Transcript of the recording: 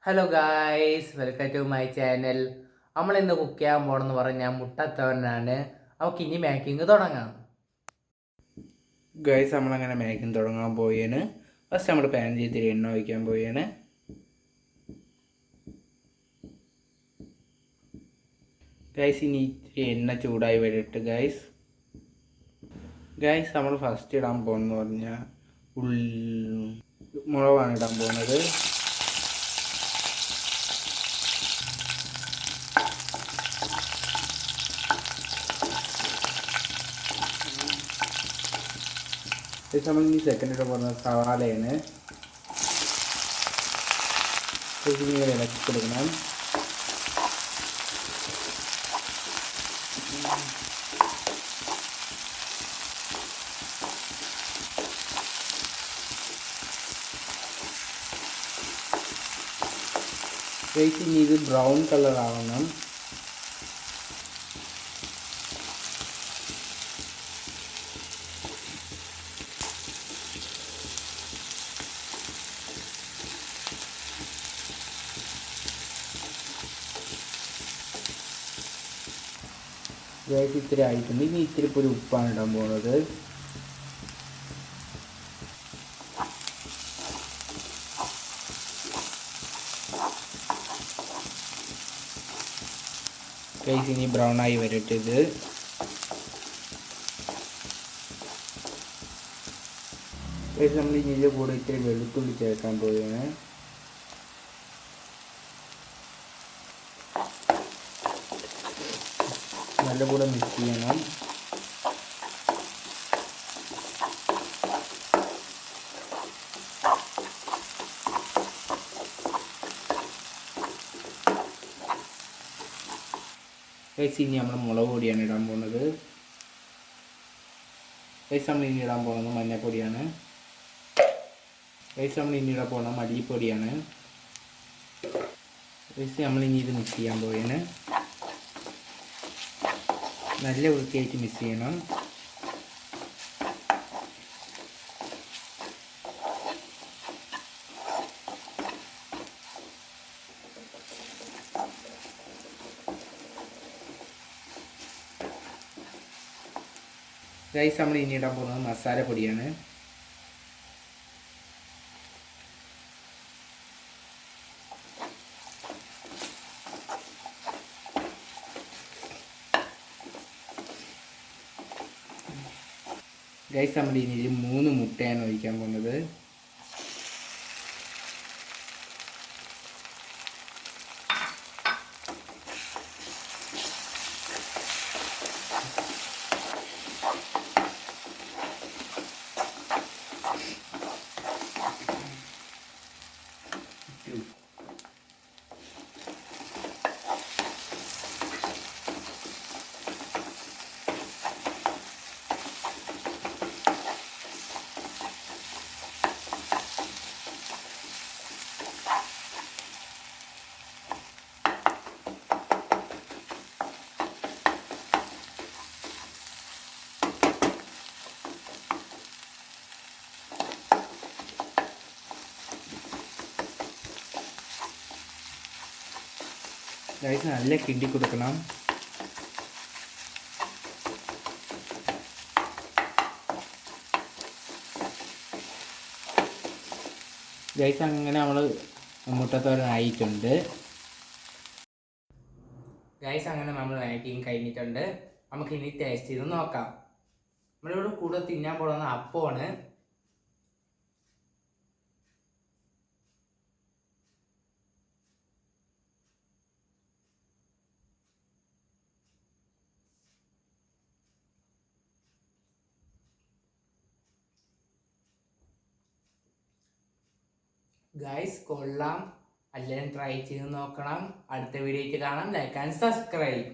Hello guys, welcome to my channel. നമ്മൾ ഇന്ന് cook ചെയ്യാൻ പോകണമെന്ന് പറഞ്ഞാൽ മുട്ടത്തോരനാണ്. നമുക്ക് ഇനി മേക്കിംഗ് തുടങ്ങാം. ഗായ്സ്, നമ്മളങ്ങനെ മേക്കിംഗ് തുടങ്ങാൻ പോയാണ്. ഫസ്റ്റ് നമ്മൾ പാൻ ചെയ്തിട്ട് എണ്ണ ഒഴിക്കാൻ പോയാണ്. ഗായ്സ്, ഇനി ഇത്തിരി എണ്ണ ചൂടായി വരട്ടെ. ഗായ്സ് നമ്മൾ ഫസ്റ്റ് ഇടാൻ പോകുന്നത് പറഞ്ഞാൽ മുളകാണ് ഇടാൻ പോകുന്നത്. നമ്മൾ ഇനി സെക്കൻഡ് ഇടാൻ പോകുന്നത് സവാളയാണ്. ഇങ്ങനെ ഇളക്കി കൊടുക്കണം. ഇനി ഇത് ബ്രൗൺ കളർ ആവണം. ഇത്തിരി ആയിട്ടുണ്ട്. ഇനി ഇത്തിരി ഒരു ഉപ്പാണ് ഇടാൻ പോകുന്നത്. ഇനി ബ്രൗൺ ആയി വരട്ടെ. ഇത് നമ്മൾ ഇതിൻ്റെ കൂടെ ഇത്തിരി വെളുത്തുള്ളി ചേർക്കാൻ പോവുകയാണ്. നല്ലപോലെ മിക്സ് ചെയ്യണം. ഇനി നമ്മൾ മുളക് പൊടിയാണ് ഇടാൻ പോകുന്നത്. നമ്മൾ ഇനി ഇടാൻ പോകുന്നത് മഞ്ഞൾപ്പൊടിയാണ്. നമ്മൾ ഇനി ഇടാൻ പോകുന്നത് മല്ലിപ്പൊടിയാണ്. നമ്മൾ ഇനി ഇത് മിക്സ് ചെയ്യാൻ പോവുകയാണ്. നല്ല വൃത്തിയായിട്ട് മിക്സ് ചെയ്യണം. നമ്മൾ ഇനി ഇടാൻ പോകുന്നത് മസാലപ്പൊടിയാണ്. നമ്മൾ ഇനി 3 മുട്ടയാണ് ഒഴിക്കാൻ പോകുന്നത്. നല്ല കിണ്ടി കൊടുക്കണം. അങ്ങനെ നമ്മൾ മുട്ടത്തോരൻ ആയിട്ടുണ്ട്. അങ്ങനെ നമ്മൾ മേക്കിങ് കഴിഞ്ഞിട്ടുണ്ട്. നമുക്ക് ഇനി ടേസ്റ്റ് ചെയ്ത് നോക്കാം. നമ്മളിവിടെ കൂടെ തിന്നാൻ പോകുന്ന അപ്പമാണ്. കൊള്ളാം. എല്ലാവരും ട്രൈ ചെയ്ത് നോക്കണം. അടുത്ത വീഡിയോയ്ക്ക് കാണാം. Like and subscribe.